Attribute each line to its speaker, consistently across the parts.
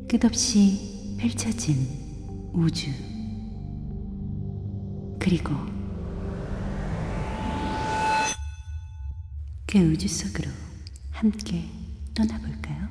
Speaker 1: 끝없이 펼쳐진 우주, 그리고 그 우주 속으로 함께 떠나볼까요?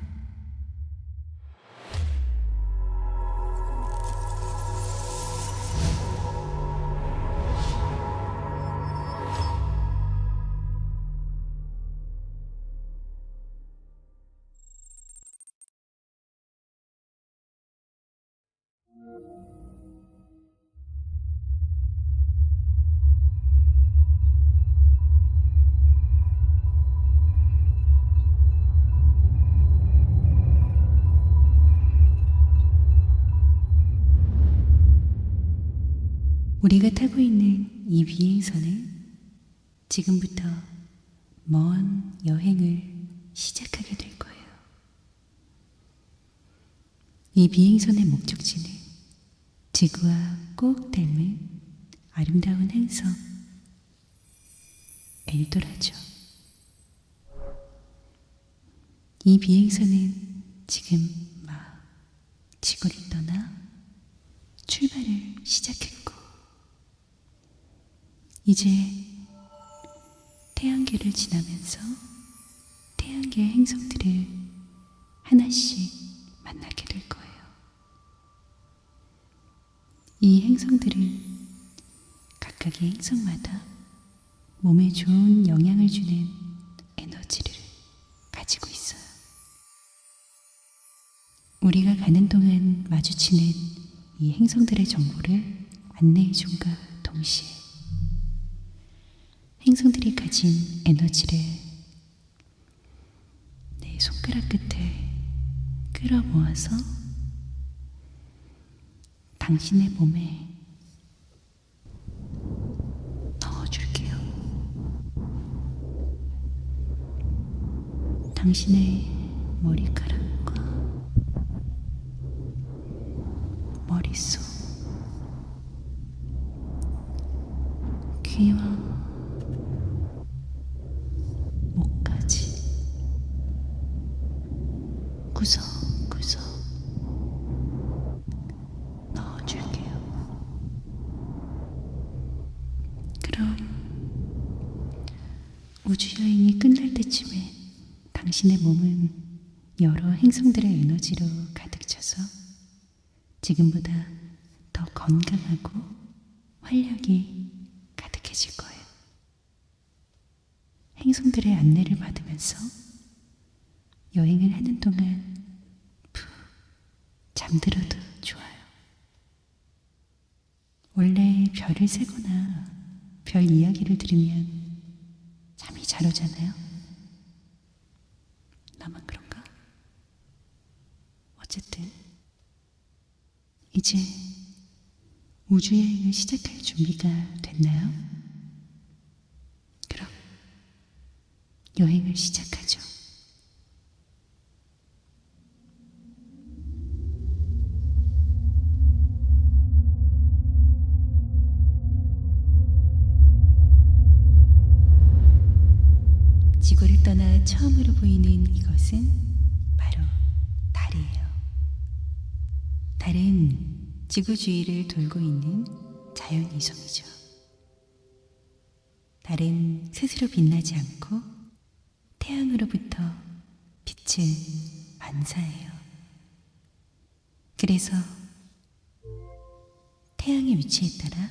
Speaker 1: 우리가 타고 있는 이 비행선은 지금부터 먼 여행을 시작하게 될 거예요. 이 비행선의 목적지는 지구와 꼭 닮은 아름다운 행성 엘도라죠. 이 비행선은 지금 막 지구를 떠나 출발을 시작했고, 이제 태양계를 지나면서 태양계 행성들을 하나씩 만나게 될 거예요. 이 행성들은 각각의 행성마다 몸에 좋은 영향을 주는 에너지를 가지고 있어요. 우리가 가는 동안 마주치는 이 행성들의 정보를 안내해 줌과 동시에 행성들이 가진 에너지를 내 손가락 끝에 끌어모아서 당신의 몸에 넣어줄게요. 당신의 머리카락과 머릿속, 귀와 목까지 구석구석 넣어줄게요. 그럼 우주여행이 끝날 때쯤엔 당신의 몸은 여러 행성들의 에너지로 가득 차서 지금보다 더 건강하고 활력이 가득해질 거예요. 행성들의 안내를 받으면서 여행을 하는 동안 푹 잠들어도 좋아요. 원래 별을 세거나 별 이야기를 들으면 잠이 잘 오잖아요. 나만 그런가? 어쨌든 이제 우주여행을 시작할 준비가 됐나요? 그럼 여행을 시작하죠. 지구를 떠나 처음으로 보이는 이것은 바로 달이에요. 달은 지구 주위를 돌고 있는 자연이성이죠. 달은 스스로 빛나지 않고 태양으로부터 빛을 반사해요. 그래서 태양의 위치에 따라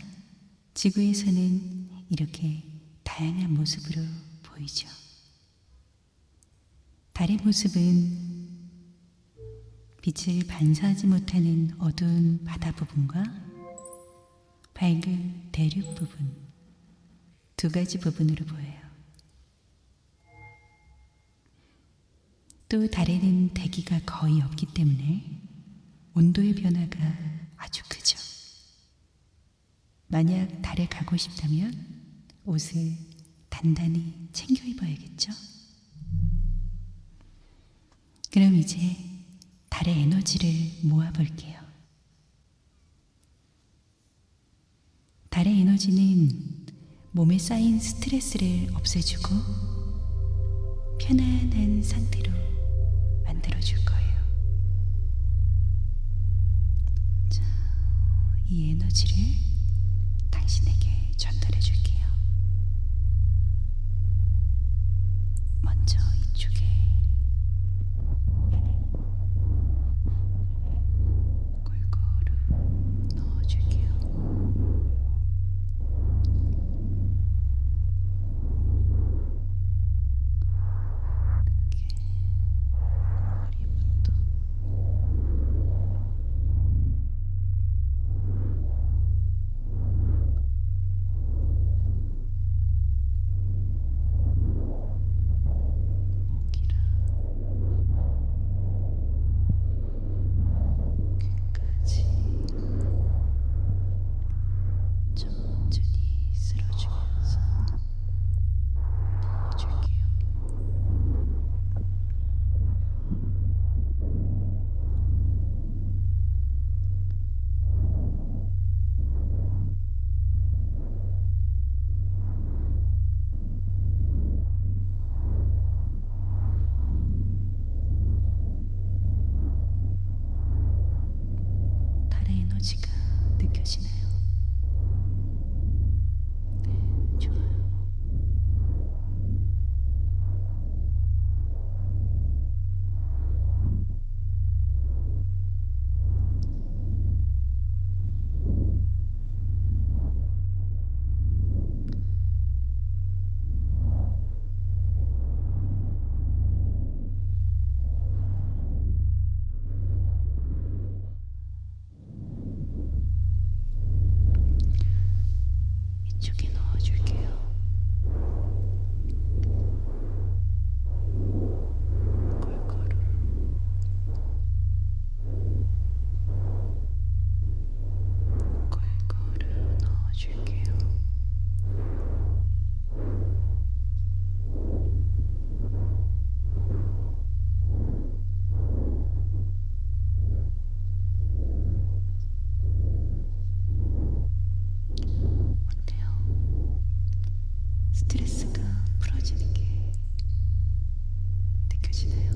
Speaker 1: 지구에서는 이렇게 다양한 모습으로 보이죠. 달의 모습은 빛을 반사하지 못하는 어두운 바다 부분과 밝은 대륙 부분, 두 가지 부분으로 보여요. 또 달에는 대기가 거의 없기 때문에 온도의 변화가 아주 크죠. 만약 달에 가고 싶다면 옷을 단단히 챙겨 입어야겠죠? 그럼 이제 달의 에너지를 모아볼게요. 달의 에너지는 몸에 쌓인 스트레스를 없애주고 편안한 상태로 만들어줄 거예요. 에너지를 당신에게 전달해 줄게요. 먼저 이쪽에 골고루 넣어줄게요. 이렇게 머리부터 목이랑 귀까지 천천히 쓸어주면서 부어줄게요. 달의 에너지가 느껴지나요? 네, 좋아요. 이쪽에 넣어줄게요. 골고루 골고루 넣어줄게요. 어때요? 스트레스가 풀어지는 게 느껴지나요?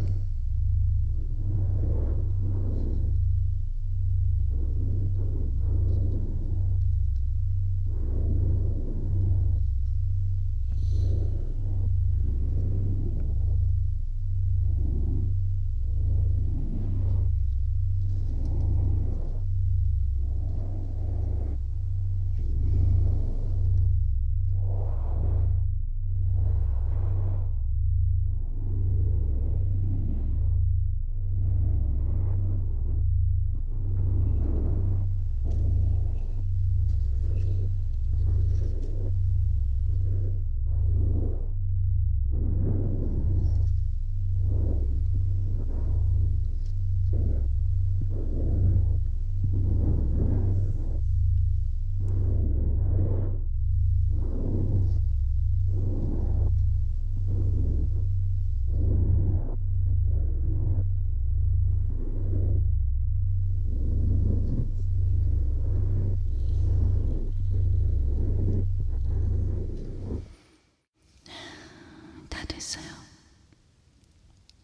Speaker 1: 다 됐어요.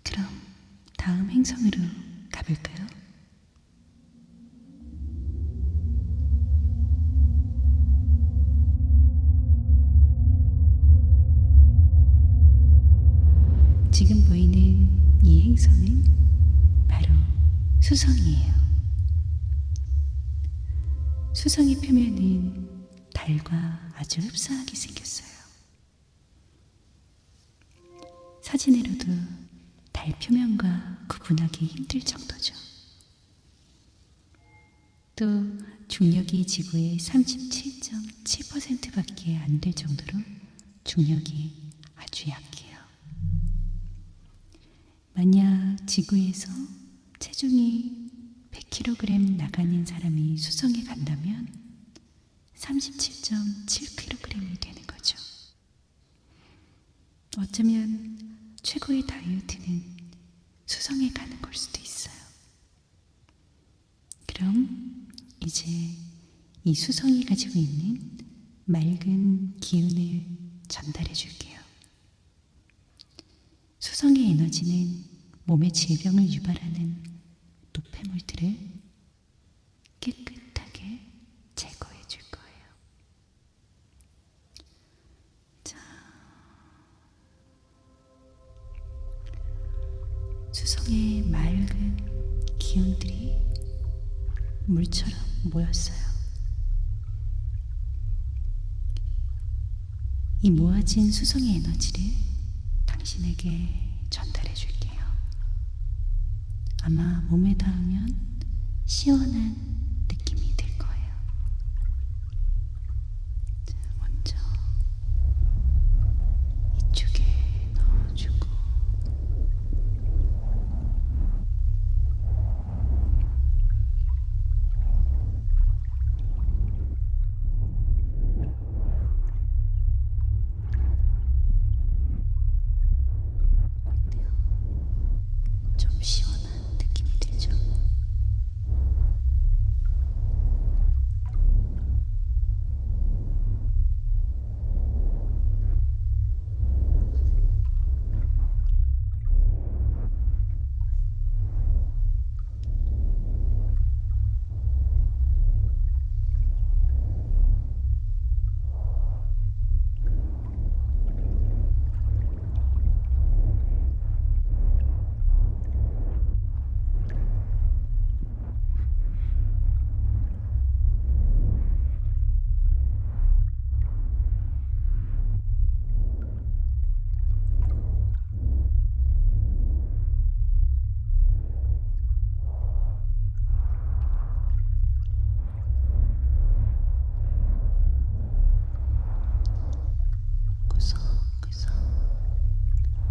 Speaker 1: 그럼 다음 행성으로 가볼까요? 지금 보이는 이 행성은 바로 수성이에요. 수성의 표면은 달과 아주 흡사하게 생겼어요. 사진으로도 달 표면과 구분하기 힘들 정도죠. 또 중력이 지구의 37.7%밖에 안 될 정도로 중력이 아주 약해요. 만약 지구에서 체중이 100kg 나가는 사람이 수성에 간다면 37.7kg이 되는 거죠. 어쩌면 최고의 다이어트는 수성에 가는 걸 수도 있어요. 그럼 이제 이 수성이 가지고 있는 맑은 기운을 전달해 줄게요. 수성의 에너지는 몸의 질병을 유발하는 노폐물들을 깨끗하게 제거해줘요. 맑은 기운들이 물처럼 모였어요. 이 모아진 수성의 에너지를 당신에게 전달해 줄게요. 아마 몸에 닿으면 시원한 느낌이 들 거예요. 자, 먼저 이쪽에 넣어주고, 좀 시원한 느낌이 들죠? 구석구석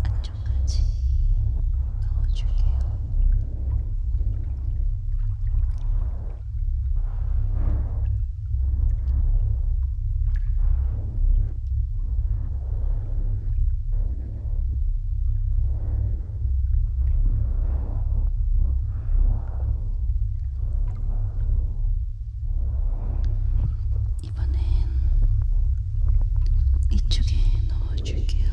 Speaker 1: 안쪽까지 넣어줄게요. 이번엔 이쪽에 넣어줄게요.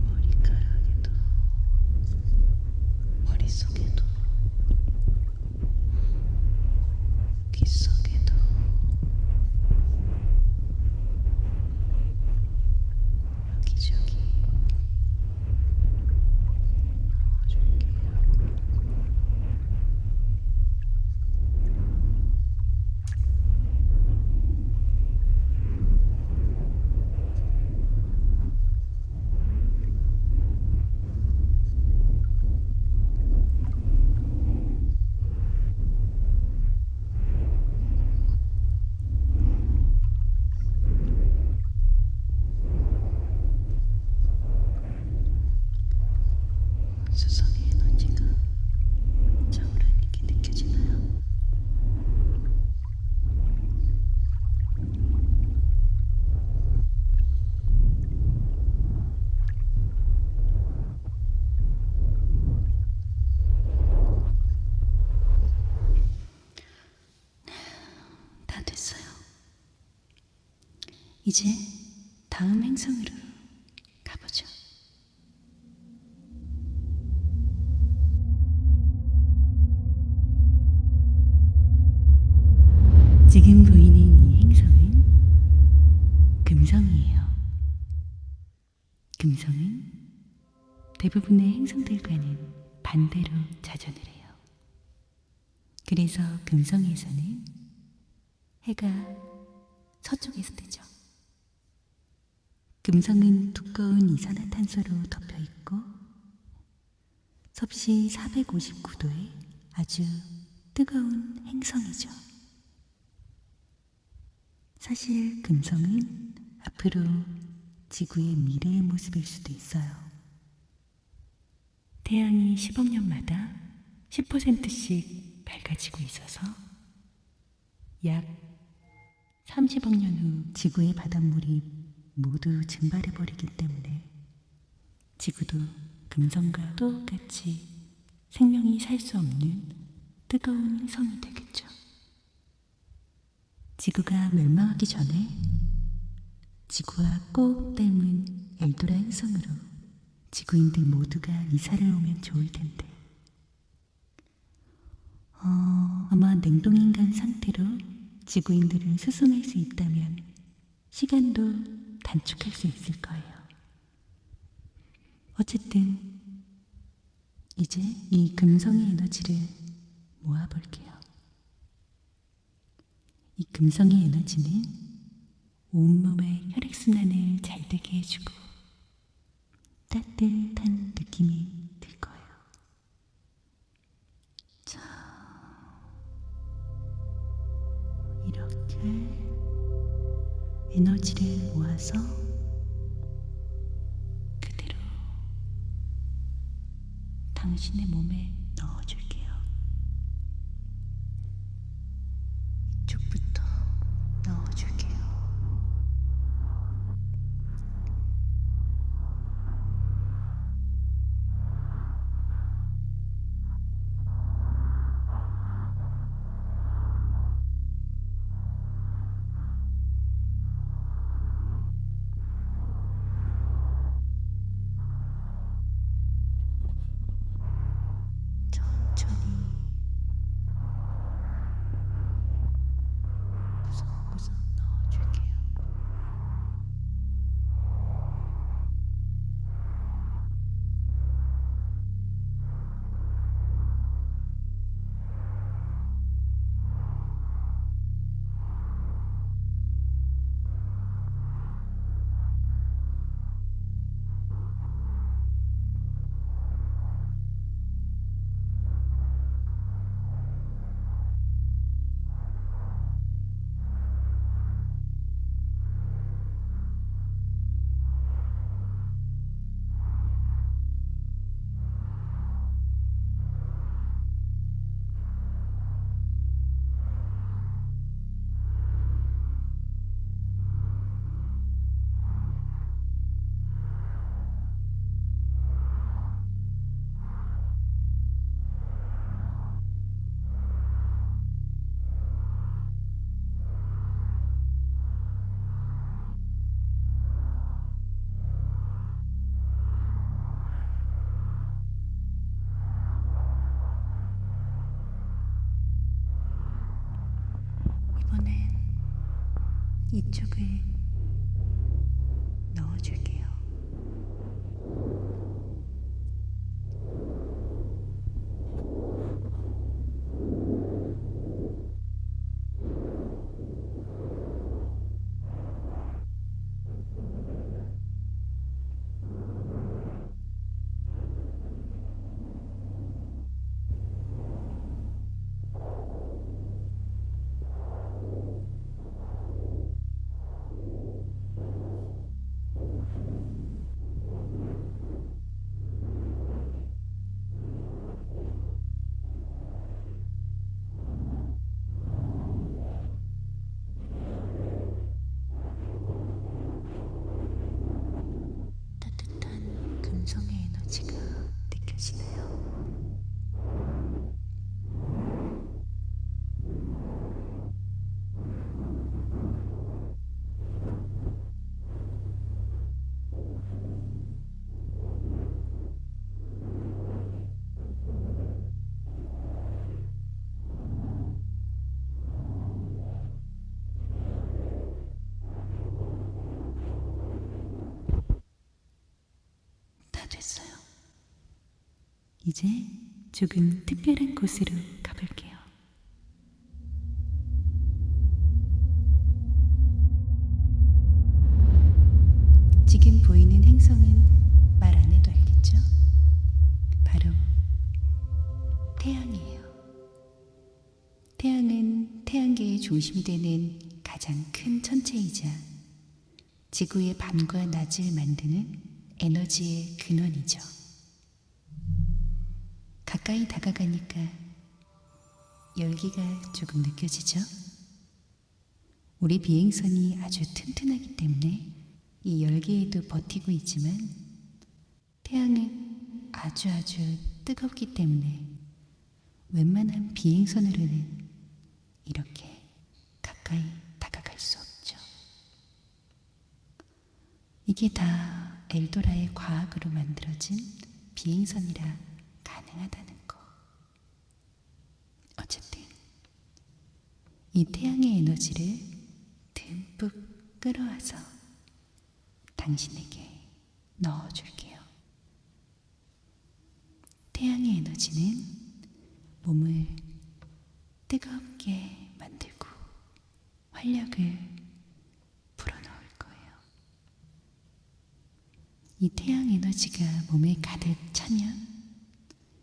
Speaker 1: 머리카락에도, 머릿속에도, 귓속에도, 여기저기 넣어줄게요. 수성의 에너지가 차오르는 게 느껴지나요? 다 됐어요. 이제 다음 행성으로 가보죠. 지금 보이는 이 행성은 금성이에요. 금성은 대부분의 행성들과는 반대로 자전을 해요. 그래서 금성에서는 해가 서쪽에서 뜨죠. 금성은 두꺼운 이산화탄소로 덮여 있고 섭씨 459도의 아주 뜨거운 행성이죠. 사실 금성은 앞으로 지구의 미래의 모습일 수도 있어요. 태양이 10억 년마다 10%씩 밝아지고 있어서 약 30억 년 후 지구의 바닷물이 모두 증발해버리기 때문에 지구도 금성과 똑같이 생명이 살 수 없는 뜨거운 성이 되겠죠. 지구가 멸망하기 전에 지구와 꼭 닮은 엘도라 행성으로 지구인들 모두가 이사를 오면 좋을 텐데. 아마 냉동인간 상태로 지구인들을 수송할 수 있다면 시간도 단축할 수 있을 거예요. 어쨌든 이제 이 금성의 에너지를 모아볼게요. 이 금성의 에너지는 온몸의 혈액순환을 잘 되게 해주고 따뜻한 느낌이 들 거예요. 자, 이렇게 에너지를 모아서 그대로 당신의 몸에 넣어줄게요. 이쪽부터 넣어줄게요. 천천히 구석구석 넣어줄게요. 이번엔 이쪽을 넣어줄게요. 따뜻한 금성의 에너지가 느껴지나요? 다 됐어요. 이제 조금 특별한 곳으로 가볼게요. 지금 보이는 행성은 말 안 해도 알겠죠? 바로 태양이에요. 태양은 태양계의 중심이 되는 가장 큰 천체이자 지구의 밤과 낮을 만드는 에너지의 근원이죠. 가까이 다가가니까 열기가 조금 느껴지죠? 우리 비행선이 아주 튼튼하기 때문에 이 열기에도 버티고 있지만 태양은 아주 뜨겁기 때문에 웬만한 비행선으로는 이렇게 가까이 다가갈 수 없죠. 이게 다 엘도라의 과학으로 만들어진 비행선이라 가능하다는 거. 어쨌든 이 태양의 에너지를 듬뿍 끌어와서 당신에게 넣어줄게요. 태양의 에너지는 몸을 뜨겁게 만들고 활력을 불어넣을 거예요. 이 태양 에너지가 몸에 가득 차면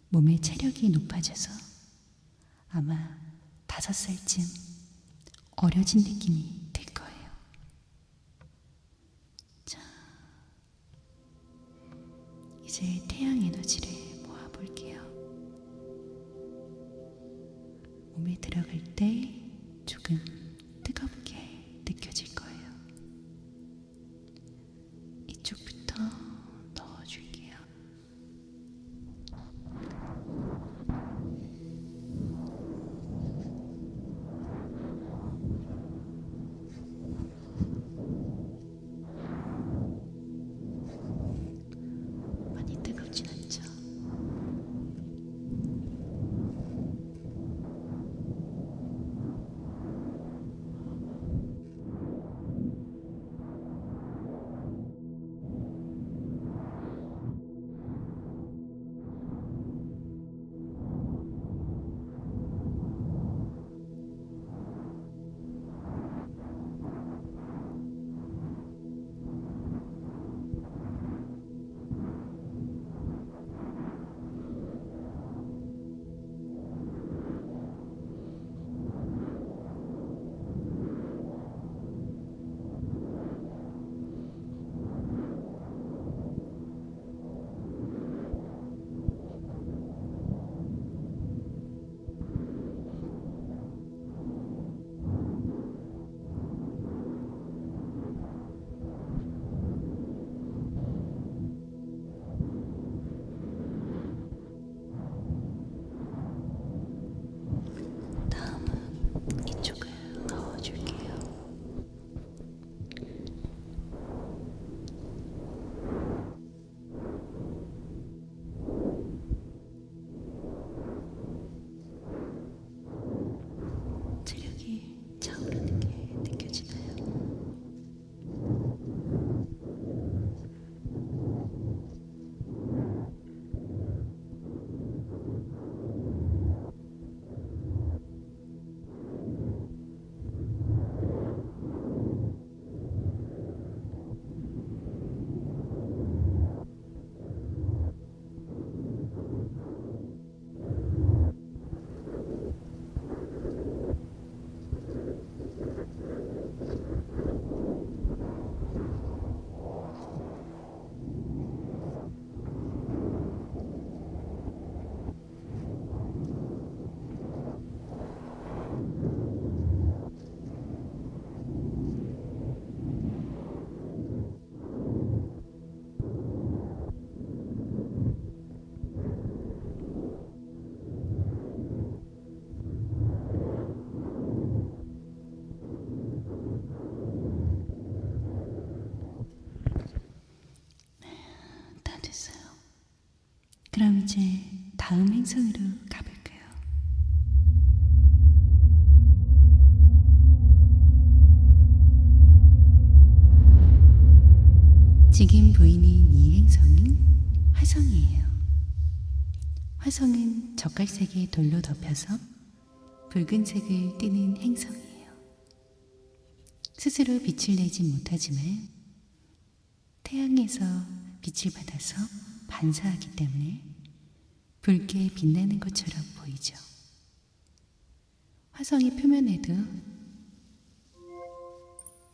Speaker 1: 몸의 체력이 높아져서 아마 5살쯤 어려진 느낌이 들 거예요. 자, 이제 태양 에너지를 모아볼게요. 몸에 들어갈 때 조금 뜨겁게 느껴질 거예요. 이쪽부터 넣어줄게요. 많이 뜨겁진 않죠? 다음은 이쪽을 넣어줄게요. 체력이 차오르는 게 느껴지나요? 다 됐어요. 그럼 이제 다음 행성으로 가볼까요? 지금 보이는 이 행성은 화성이에요. 화성은 젓갈색의 돌로 덮여서 붉은색을 띠는 행성이에요. 스스로 빛을 내진 못하지만 태양에서 빛을 받아서 반사하기 때문에 붉게 빛나는 것처럼 보이죠. 화성의 표면에도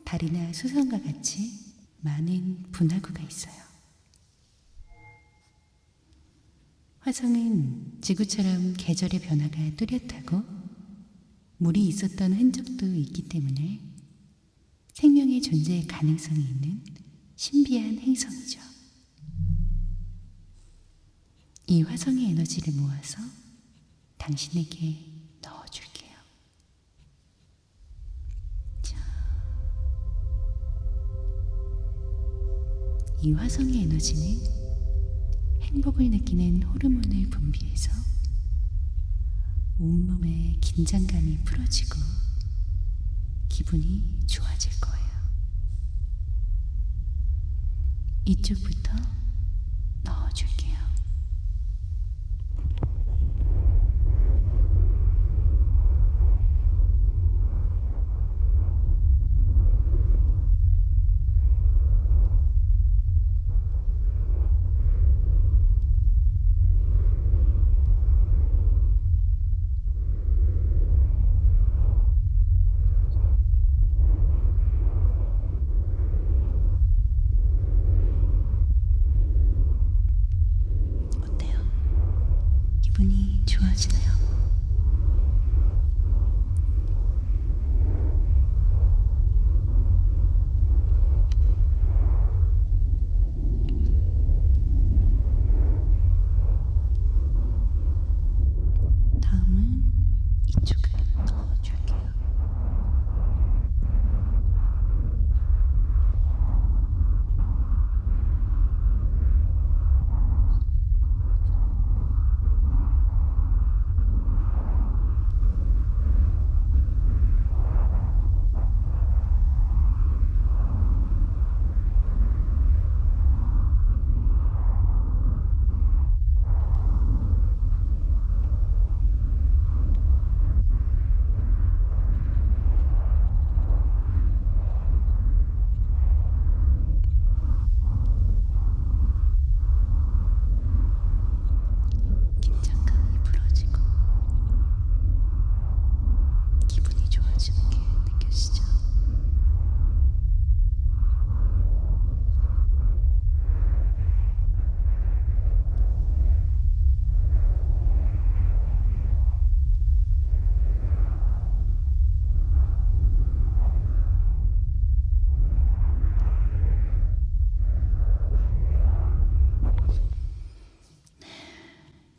Speaker 1: 달이나 수성과 같이 많은 분화구가 있어요. 화성은 지구처럼 계절의 변화가 뚜렷하고 물이 있었던 흔적도 있기 때문에 생명의 존재 가능성이 있는 신비한 행성이죠. 이 화성의 에너지를 모아서 당신에게 넣어줄게요. 자, 이 화성의 에너지는 행복을 느끼는 호르몬을 분비해서 온몸의 긴장감이 풀어지고 기분이 좋아질 거예요. 이쪽부터 넣어줄게요. 기분이 좋아지나요? 다음은 이쪽을 넣어줄게요. 긴장감이 풀어지고 기분이 좋아지는 게 느껴지죠?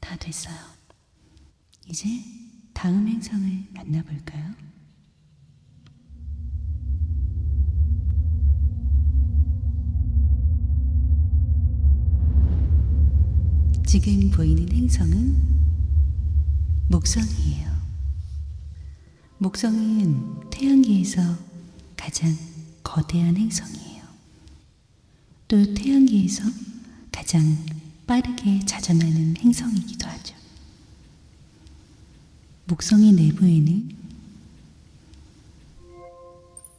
Speaker 1: 다 됐어요. 이제 다음 행성을 만나볼까요? 지금 보이는 행성은 목성이에요. 목성은 태양계에서 가장 거대한 행성이에요. 또 태양계에서 가장 빠르게 자전하는 행성이기도 하죠. 목성의 내부에는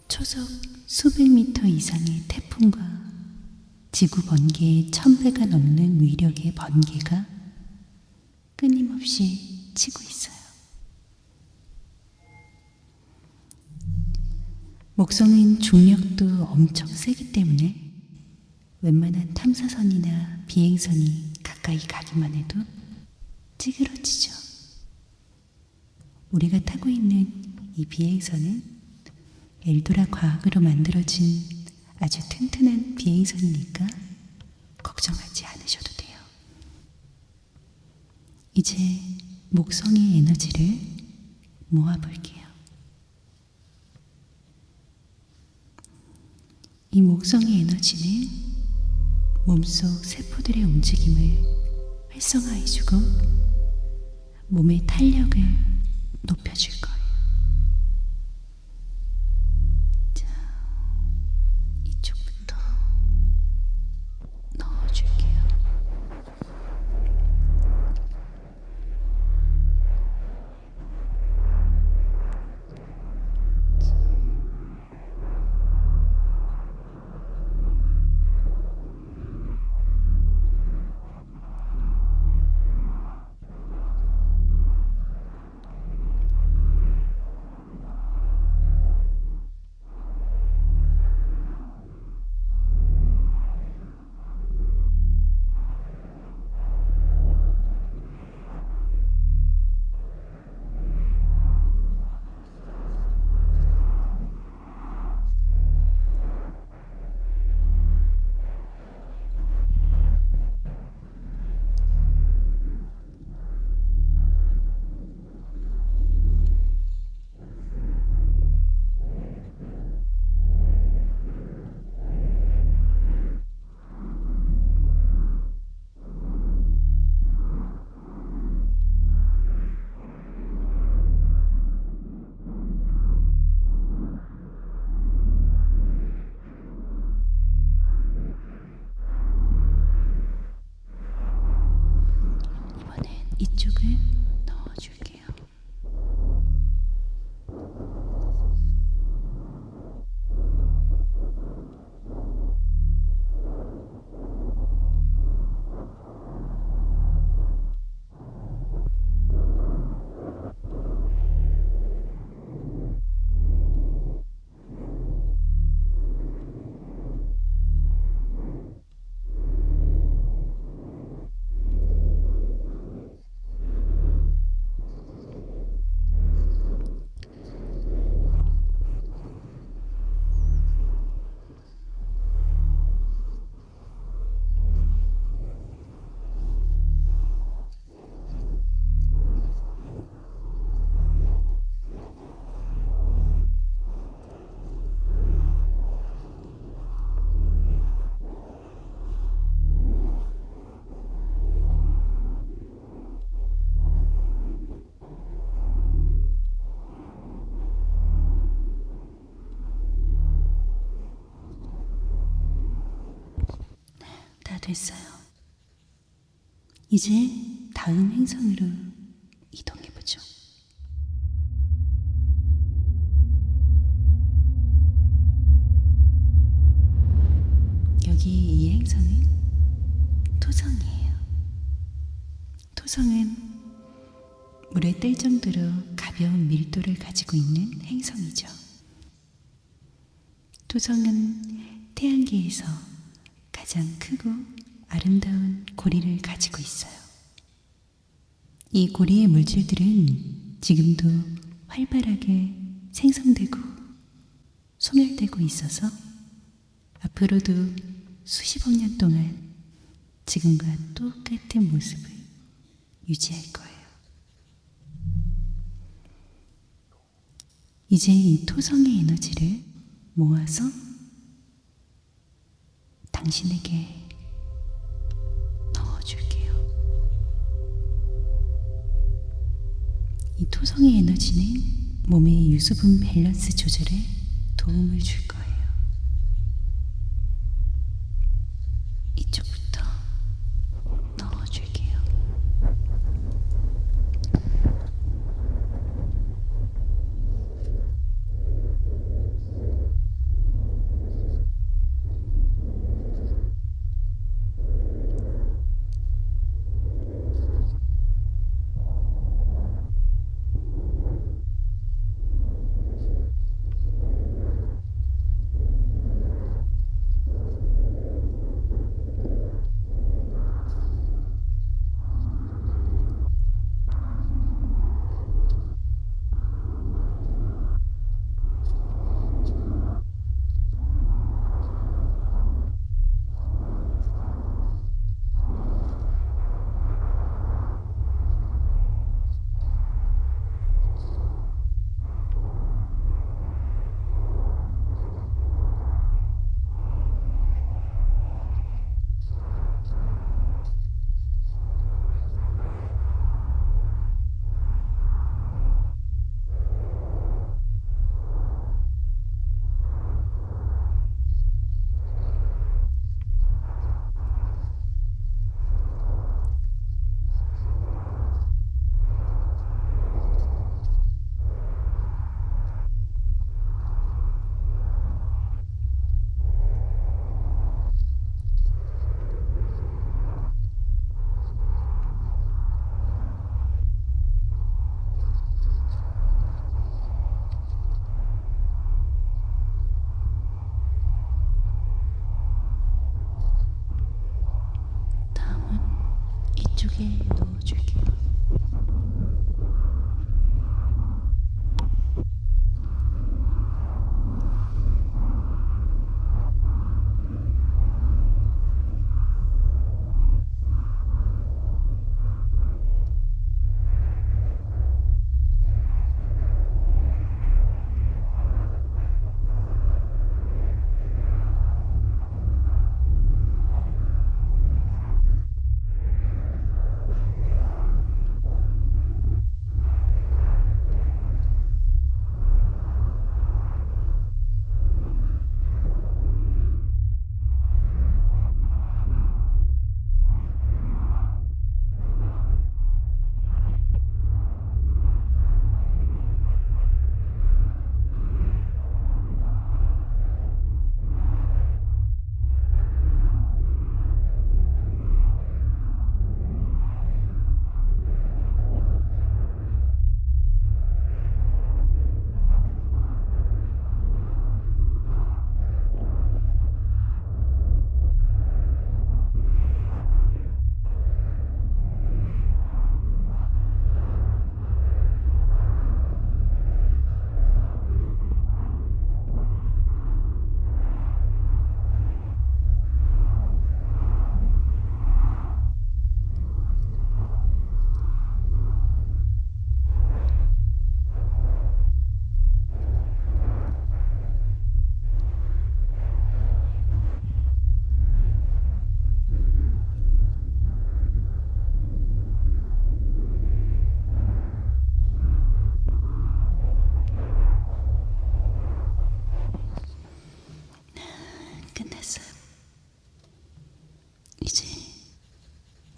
Speaker 1: 초속 수백 미터 이상의 태풍과 지구 번개의 1000배가 넘는 위력의 번개가 끊임없이 치고 있어요. 목성은 중력도 엄청 세기 때문에 웬만한 탐사선이나 비행선이 가까이 가기만 해도 찌그러지죠. 우리가 타고 있는 이 비행선은 엘도라 과학으로 만들어진 아주 튼튼한 비행선이니까 걱정하지 않으셔도 돼요. 이제 목성의 에너지를 모아볼게요. 이 목성의 에너지는 몸속 세포들의 움직임을 활성화해주고 몸의 탄력을 높여줄 거예요. 자, 이쪽부터 넣어줄게요. 됐어요. 이제 다음 행성으로 이동해보죠. 여기 이 행성은 토성이에요. 토성은 물에 뜰 정도로 가벼운 밀도를 가지고 있는 행성이죠. 토성은 태양계에서 가장 크고 아름다운 고리를 가지고 있어요. 이 고리의 물질들은 지금도 활발하게 생성되고 소멸되고 있어서 앞으로도 수십억 년 동안 지금과 똑같은 모습을 유지할 거예요. 이제 이 토성의 에너지를 모아서 당신에게 넣어줄게요. 이 토성의 에너지는 몸의 유수분 밸런스 조절에 도움을 줄 거예요. 이쪽부터 넣어줄게요.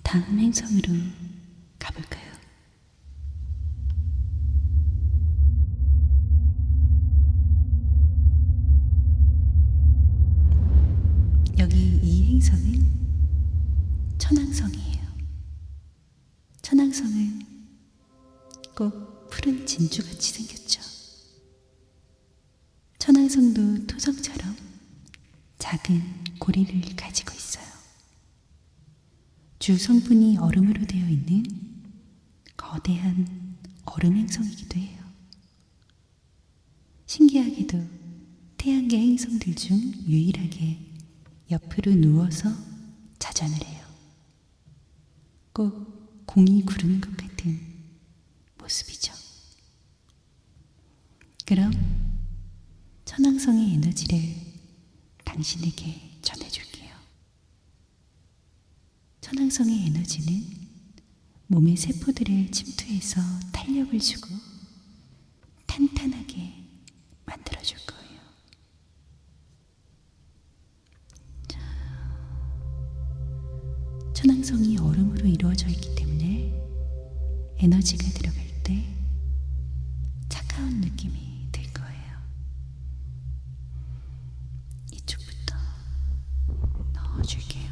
Speaker 1: 다음 행성으로 가볼까요? 여기 이 행성은 천왕성이에요. 천왕성은 꼭 푸른 진주같이 생겼죠. 천왕성도 토성처럼 작은 고리를 가지고 있어요. 주 성분이 얼음으로 되어 있는 거대한 얼음 행성이기도 해요. 신기하게도 태양계 행성들 중 유일하게 옆으로 누워서 자전을 해요. 꼭 공이 구르는 것 같은 모습이죠. 그럼 천왕성의 에너지를 당신에게 전해줄게요. 천왕성의 에너지는 몸의 세포들을 침투해서 탄력을 주고 탄탄하게 만들어줄 거예요. 자, 천왕성이 얼음으로 이루어져 있기 때문에 에너지가 들어갈 때 차가운 느낌이 들 거예요. 이쪽부터 넣어줄게요.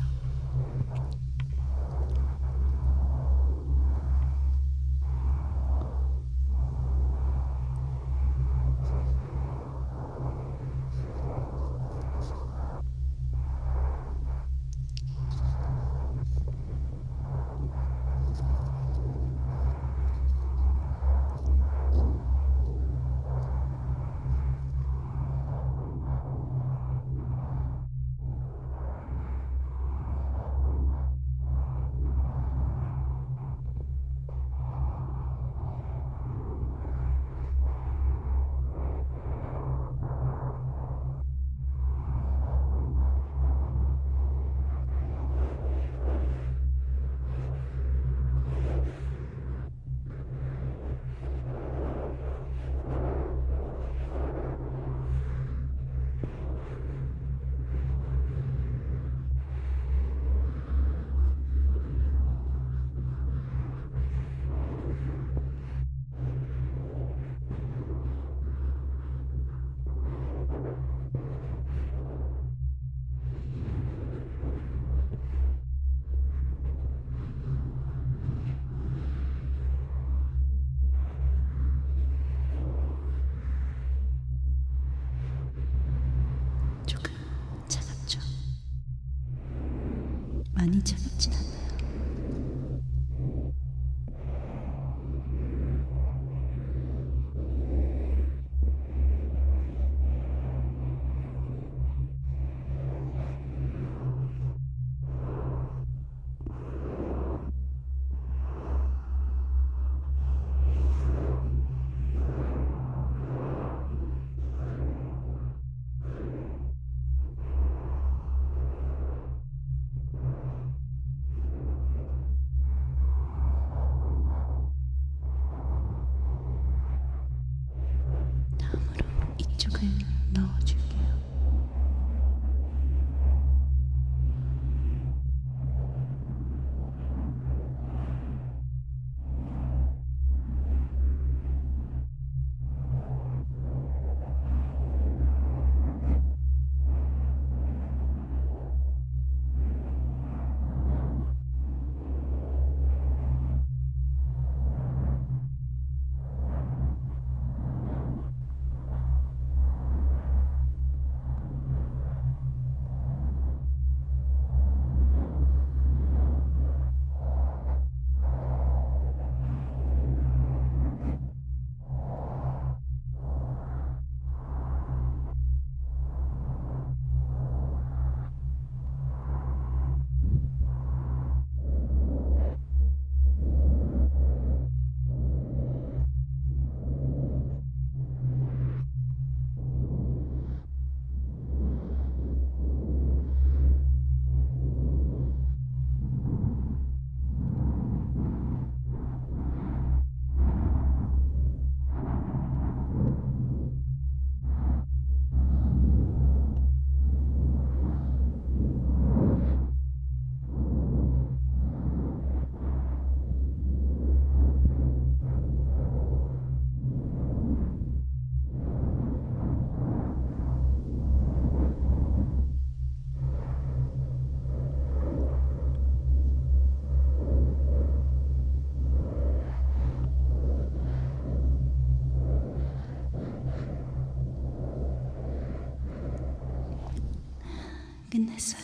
Speaker 1: 끝났어요.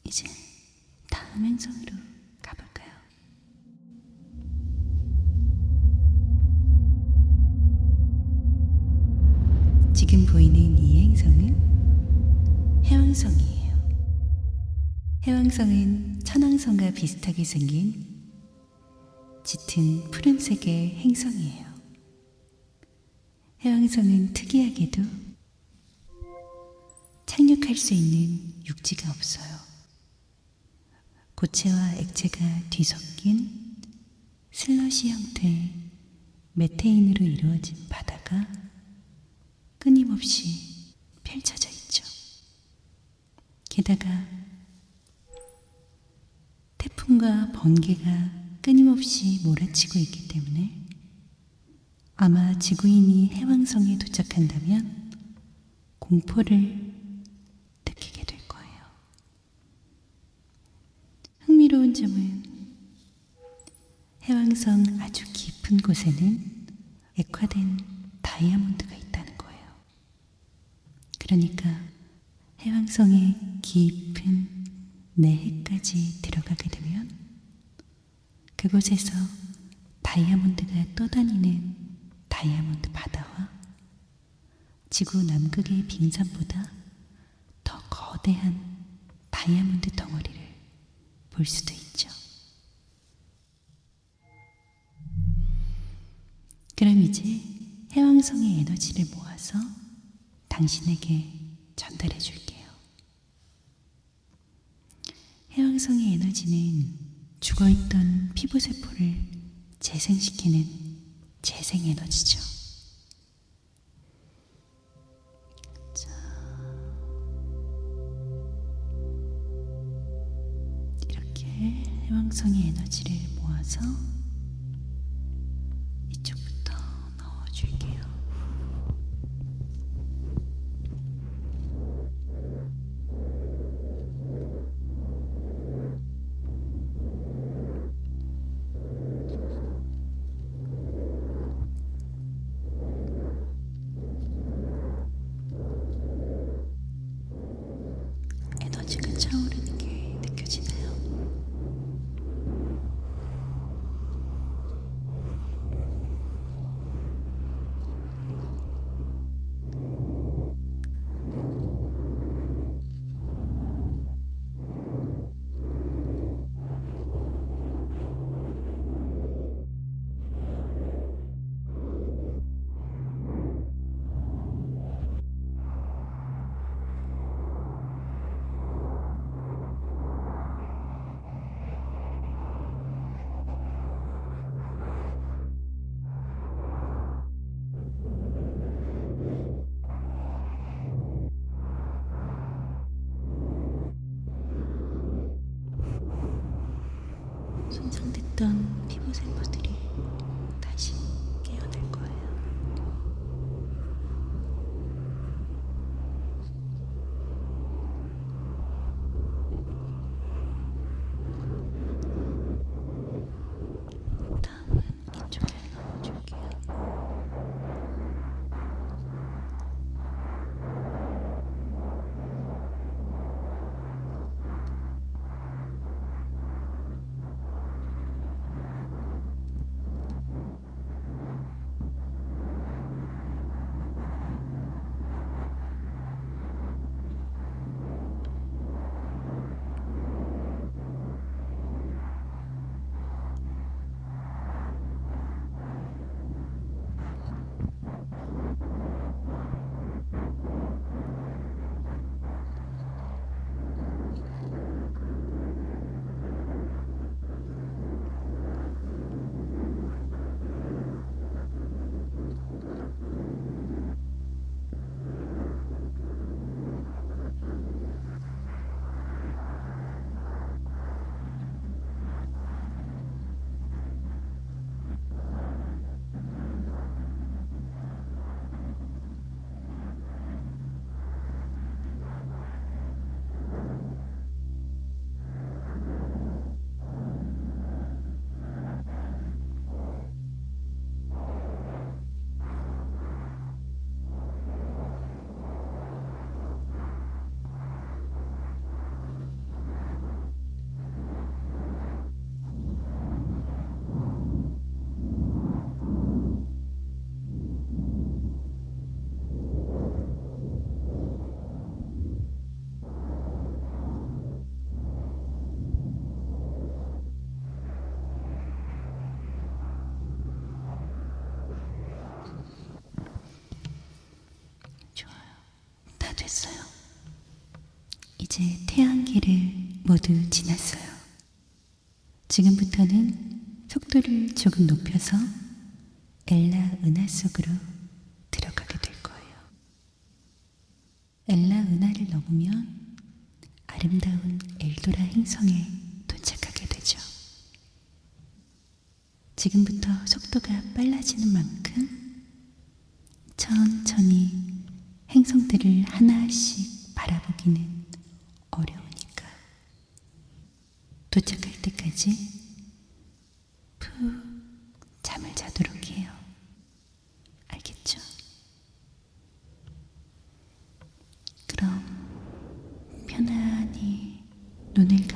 Speaker 1: 이제 다음 행성으로 가볼까요? 지금 보이는 이 행성은 해왕성이에요. 해왕성은 천왕성과 비슷하게 생긴 짙은 푸른색의 행성이에요. 해왕성은 특이하게도 착륙할 수 있는 육지가 없어요. 고체와 액체가 뒤섞인 슬러시 형태의 메테인으로 이루어진 바다가 끊임없이 펼쳐져 있죠. 게다가 태풍과 번개가 끊임없이 몰아치고 있기 때문에 아마 지구인이 해왕성에 도착한다면 공포를 느끼게 될 거예요. 흥미로운 점은 해왕성 아주 깊은 곳에는 액화된 다이아몬드가 있다는 거예요. 그러니까 해왕성의 깊은 내해까지 들어가게 되면 그곳에서 다이아몬드가 떠다니는 다이아몬드 바다와 지구 남극의 빙산보다 더 거대한 다이아몬드 덩어리를 볼 수도 있죠. 그럼 이제 해왕성의 에너지를 모아서 당신에게 전달해 줄게요. 해왕성의 에너지는 죽어있던 피부세포를 재생시키는 재생에너지죠. 자, 이렇게 해왕성의 에너지를 모아서 이쪽부터 넣어줄게요. 에너지가 차오르는 게 느껴지나요? 손상됐던 피부세포들이 다시 깨어날 거예요. 다음은 이쪽에 넣어줄게요. 이제 태양계를 모두 지났어요. 지금부터는 속도를 조금 높여서 엘라 은하 속으로 들어가게 될 거예요. 엘라 은하를 넘으면 아름다운 엘도라 행성에 도착하게 되죠. 지금부터 속도가 빨라지는 만큼 천천히 행성들을 하나씩 바라보기는 어려우니까 도착할 때까지 푹 잠을 자도록 해요. 알겠죠? 그럼 편안히 눈을